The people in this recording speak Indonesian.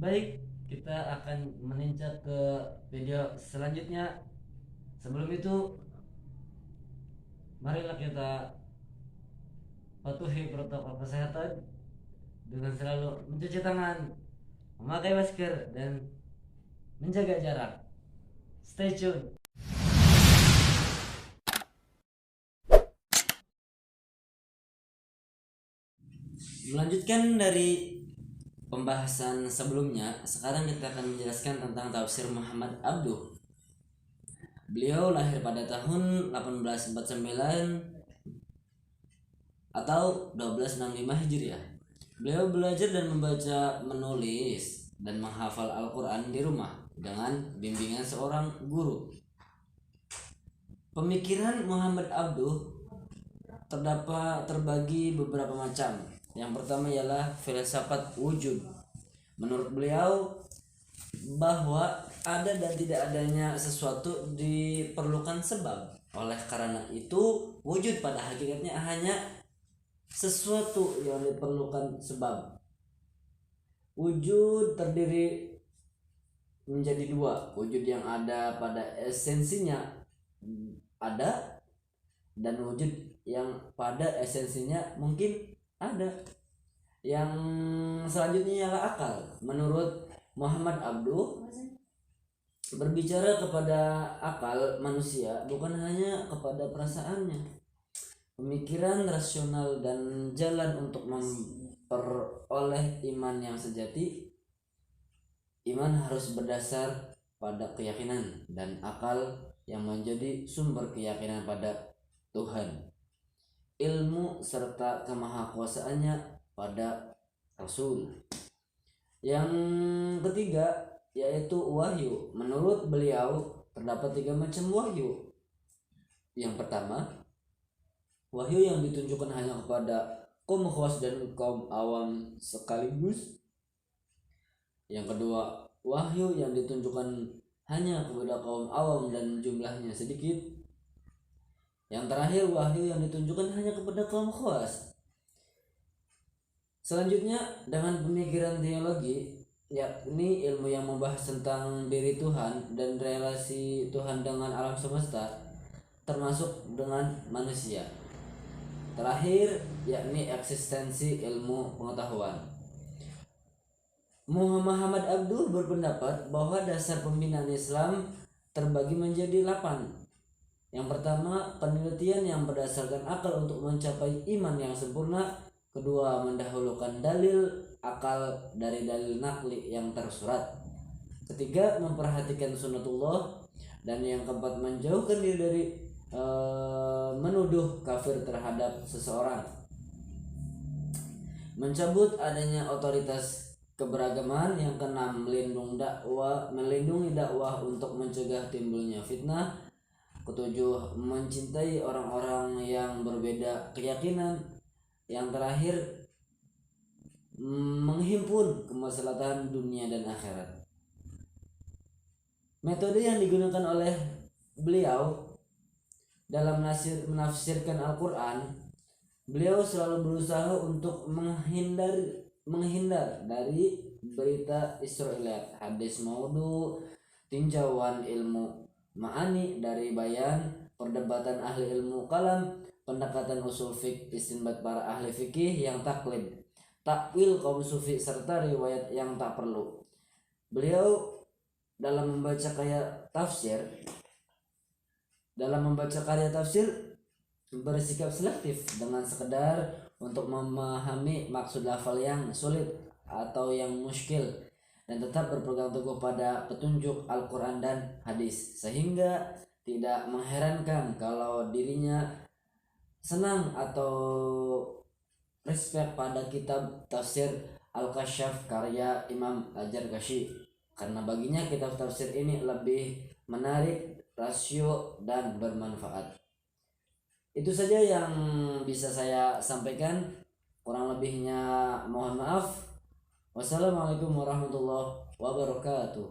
Baik, kita akan menginjak ke video selanjutnya. Sebelum itu, marilah kita patuhi protokol kesehatan dengan selalu mencuci tangan, memakai masker, dan menjaga jarak. Stay tune. Melanjutkan dari pembahasan sebelumnya, sekarang kita akan menjelaskan tentang tafsir Muhammad Abduh. Beliau lahir pada tahun 1849 atau 1265 Hijriah. Beliau belajar dan membaca, menulis, dan menghafal Al-Quran di rumah dengan bimbingan seorang guru. Pemikiran Muhammad Abduh terbagi beberapa macam. Yang pertama ialah filsafat wujud. Menurut beliau bahwa ada dan tidak adanya sesuatu diperlukan sebab. Oleh karena itu, wujud pada hakikatnya hanya sesuatu yang diperlukan sebab. Wujud terdiri menjadi dua. Wujud yang ada pada esensinya ada, dan wujud yang pada esensinya mungkin ada. Yang selanjutnya ialah akal. Menurut Muhammad Abduh, berbicara kepada akal manusia bukan hanya kepada perasaannya, pemikiran rasional, dan jalan untuk memperoleh iman yang sejati. Iman harus berdasar pada keyakinan, dan akal yang menjadi sumber keyakinan pada Tuhan, ilmu serta kemahakuasaannya pada Rasul. Yang ketiga yaitu wahyu. Menurut beliau terdapat 3 macam wahyu. Yang pertama, wahyu yang ditunjukkan hanya kepada kaum khawas dan kaum awam sekaligus. Yang kedua, wahyu yang ditunjukkan hanya kepada kaum awam dan jumlahnya sedikit. Yang terakhir, wahyu yang ditunjukkan hanya kepada kaum khawas. Selanjutnya, dengan pemikiran teologi, yakni ilmu yang membahas tentang diri Tuhan dan relasi Tuhan dengan alam semesta, termasuk dengan manusia. Terakhir, yakni eksistensi ilmu pengetahuan. Muhammad Abduh berpendapat bahwa dasar pembinaan Islam terbagi menjadi 8. Yang pertama, penelitian yang berdasarkan akal untuk mencapai iman yang sempurna. Kedua, mendahulukan dalil akal dari dalil nakli yang tersurat. Ketiga, memperhatikan sunnatullah. Dan yang keempat, menjauhkan diri dari menuduh kafir terhadap seseorang. Mencabut adanya otoritas keberagaman. Yang keenam, melindungi dakwah untuk mencegah timbulnya fitnah. Ketujuh, mencintai orang-orang yang berbeda keyakinan. Yang terakhir, menghimpun kemaslahatan dunia dan akhirat. Metode yang digunakan oleh beliau dalam menafsirkan Al-Quran, beliau selalu berusaha untuk menghindar dari berita Israiliyat, hadis maudhu, tinjauan ilmu ma'ani dari bayan, perdebatan ahli ilmu kalam, pendekatan usul fiqh, istinbat para ahli fikih yang taklid, takwil kaum sufi, serta riwayat yang tak perlu. Beliau dalam membaca karya tafsir bersikap selektif dengan sekedar untuk memahami maksud lafal yang sulit atau yang muskil, dan tetap berpegang teguh pada petunjuk Al-Quran dan hadis, sehingga tidak mengherankan kalau dirinya senang atau respect pada kitab tafsir Al-Kasyaf karya Imam Al-Jargashi, karena baginya kitab tafsir ini lebih menarik, rasio, dan bermanfaat. Itu saja yang bisa saya sampaikan, kurang lebihnya mohon maaf. Wassalamualaikum warahmatullahi wabarakatuh.